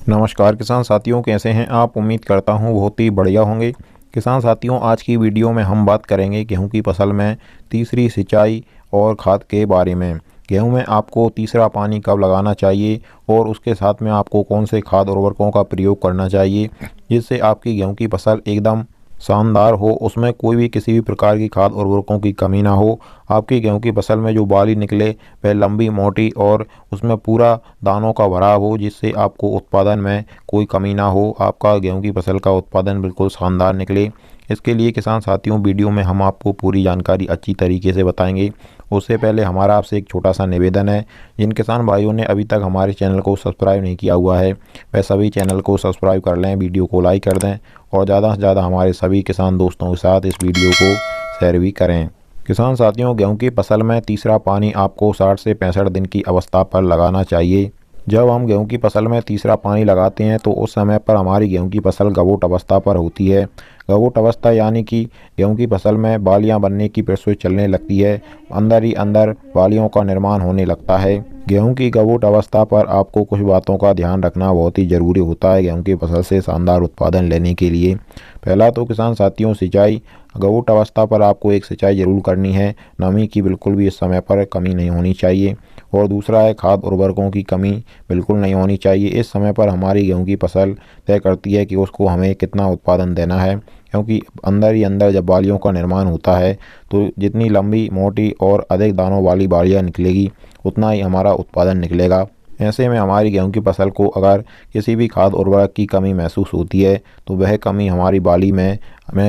नमस्कार किसान साथियों, कैसे हैं आप। उम्मीद करता हूं बहुत ही बढ़िया होंगे। किसान साथियों, आज की वीडियो में हम बात करेंगे गेहूं की फसल में तीसरी सिंचाई और खाद के बारे में। गेहूं में आपको तीसरा पानी कब लगाना चाहिए और उसके साथ में आपको कौन से खाद उर्वरकों का प्रयोग करना चाहिए जिससे आपकी गेहूं की फसल एकदम शानदार हो, उसमें कोई भी किसी भी प्रकार की खाद उर्वरकों की कमी ना हो। आपकी गेहूं की फसल में जो बाली निकले वह लंबी मोटी और उसमें पूरा दानों का भराव हो, जिससे आपको उत्पादन में कोई कमी ना हो, आपका गेहूं की फसल का उत्पादन बिल्कुल शानदार निकले। इसके लिए किसान साथियों, वीडियो में हम आपको पूरी जानकारी अच्छी तरीके से बताएंगे। उससे पहले हमारा आपसे एक छोटा सा निवेदन है, जिन किसान भाइयों ने अभी तक हमारे चैनल को सब्सक्राइब नहीं किया हुआ है वह सभी चैनल को सब्सक्राइब कर लें, वीडियो को लाइक कर दें और ज़्यादा से ज़्यादा हमारे सभी किसान दोस्तों के साथ इस वीडियो को शेयर भी करें। किसान साथियों, गेहूं की फसल में तीसरा पानी आपको 60 से 65 दिन की अवस्था पर लगाना चाहिए। जब हम गेहूं की फसल में तीसरा पानी लगाते हैं तो उस समय पर हमारी गेहूं की फसल गवोट अवस्था पर होती है। गवोट अवस्था यानी कि गेहूं की फसल में बालियां बनने की प्रोसेस चलने लगती है, अंदर ही अंदर बालियों का निर्माण होने लगता है। गेहूं की गवोट अवस्था पर आपको कुछ बातों का ध्यान रखना बहुत ही ज़रूरी होता है गेहूं की फसल से शानदार उत्पादन लेने के लिए। पहला तो किसान साथियों, सिंचाई। गवोट अवस्था पर आपको एक सिंचाई जरूर करनी है, नमी की बिल्कुल भी इस समय पर कमी नहीं होनी चाहिए। और दूसरा है खाद उर्वरकों की कमी बिल्कुल नहीं होनी चाहिए। इस समय पर हमारी गेहूं की फसल तय करती है कि उसको हमें कितना उत्पादन देना है, क्योंकि अंदर ही अंदर जब बालियों का निर्माण होता है तो जितनी लंबी मोटी और अधिक दानों वाली बालियाँ निकलेगी उतना ही हमारा उत्पादन निकलेगा। ऐसे में हमारी गेहूं की फसल को अगर किसी भी खाद उर्वरक की कमी महसूस होती है तो वह कमी हमारी बाली में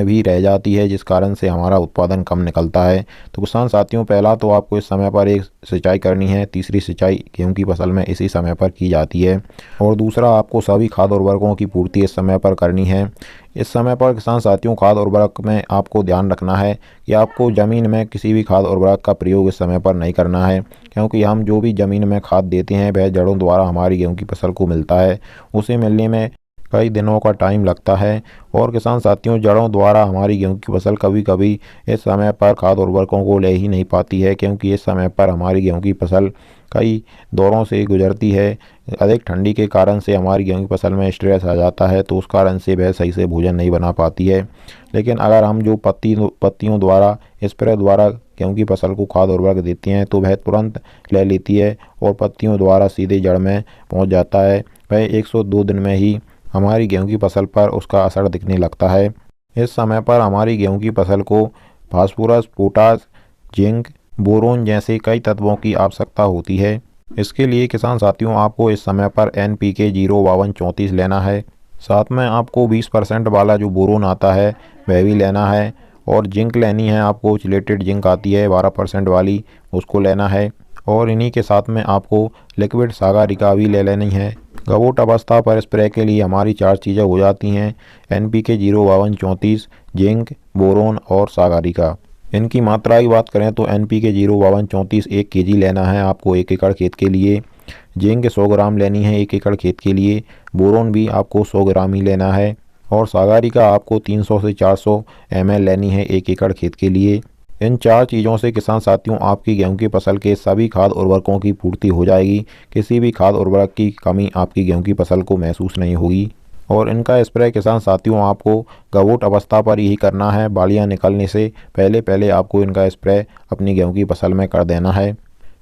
भी रह जाती है, जिस कारण से हमारा उत्पादन कम निकलता है। तो किसान साथियों, पहला तो आपको इस समय पर एक सिंचाई करनी है, तीसरी सिंचाई गेहूं की फसल में इसी समय पर की जाती है। और दूसरा, आपको सभी खाद उर्वरकों की पूर्ति इस समय पर करनी है। इस समय पर किसान साथियों, खाद उर्वरक में आपको ध्यान रखना है कि आपको ज़मीन में किसी भी खाद उर्वरक का प्रयोग इस समय पर नहीं करना है, क्योंकि हम जो भी ज़मीन में खाद देते हैं वह जड़ों द्वारा हमारी गेहूं की फसल को मिलता है। उसे मिलने में कई दिनों का टाइम लगता है और किसान साथियों, जड़ों द्वारा हमारी गेहूं की फसल कभी कभी इस समय पर खाद उर्वरकों को ले ही नहीं पाती है, क्योंकि इस समय पर हमारी गेहूं की फसल कई दौरों से गुजरती है। अधिक ठंडी के कारण से हमारी गेहूं की फसल में स्ट्रेस आ जाता है, तो उस कारण से वह सही से भोजन नहीं बना पाती है। लेकिन अगर हम जो पत्तियों द्वारा स्प्रे द्वारा गेहूं की फसल को खाद उर्वरक देते हैं तो वह तुरंत ले लेती है और पत्तियों द्वारा सीधे जड़ में पहुंच जाता है। वह 102 दिन में ही हमारी गेहूं की फसल पर उसका असर दिखने लगता है। इस समय पर हमारी गेहूं की फसल को फास्फोरस, पोटास, जिंक, बोरोन जैसे कई तत्वों की आवश्यकता होती है। इसके लिए किसान साथियों, आपको इस समय पर NPK 05234 लेना है। साथ में आपको 20% वाला जो बोरोन आता है वह भी लेना है और जिंक लेनी है। आपको चिलेटेड जिंक आती है 12% वाली, उसको लेना है। और इन्हीं के साथ में आपको लिक्विड सागारिका भी ले लेनी है। गवोट अवस्था पर स्प्रे के लिए हमारी 4 चीज़ें हो जाती हैं: NPK 05234, जिंक, बोरोन और सागारिका। इनकी मात्रा की बात करें तो NPK 05234 1 kg लेना है आपको 1 एकड़ खेत के लिए। जिंक 100 ग्राम लेनी है 1 एकड़ खेत के लिए। बोरोन भी आपको 100 ग्राम ही लेना है और सागारिका आपको 300 से 400 ml लेनी है 1 एकड़ खेत के लिए। इन 4 चीज़ों से किसान साथियों, आपकी गेहूं की फसल के सभी खाद उर्वरकों की पूर्ति हो जाएगी। किसी भी खाद उर्वरक की कमी आपकी गेहूं की फसल को महसूस नहीं होगी। और इनका स्प्रे किसान साथियों, आपको गवोट अवस्था पर यही करना है। बालियां निकलने से पहले पहले आपको इनका स्प्रे अपनी गेहूं की फसल में कर देना है।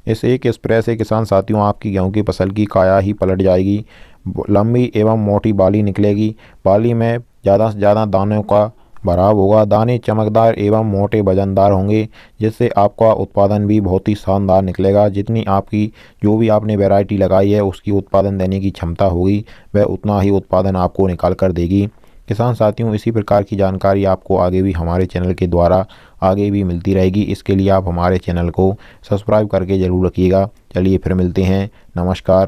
इस एक स्प्रे से किसान साथियों, आपकी गेहूं की फसल की काया ही पलट जाएगी। लंबी एवं मोटी बाली निकलेगी। बाली में ज़्यादा से ज़्यादा दानों का भराव होगा। दाने चमकदार एवं मोटे वजनदार होंगे, जिससे आपका उत्पादन भी बहुत ही शानदार निकलेगा। जितनी आपकी जो भी आपने वैरायटी लगाई है उसकी उत्पादन देने की क्षमता होगी, वह उतना ही उत्पादन आपको निकाल कर देगी। किसान साथियों, इसी प्रकार की जानकारी आपको आगे भी हमारे चैनल के द्वारा आगे भी मिलती रहेगी। इसके लिए आप हमारे चैनल को सब्सक्राइब करके ज़रूर रखिएगा। चलिए फिर मिलते हैं। नमस्कार।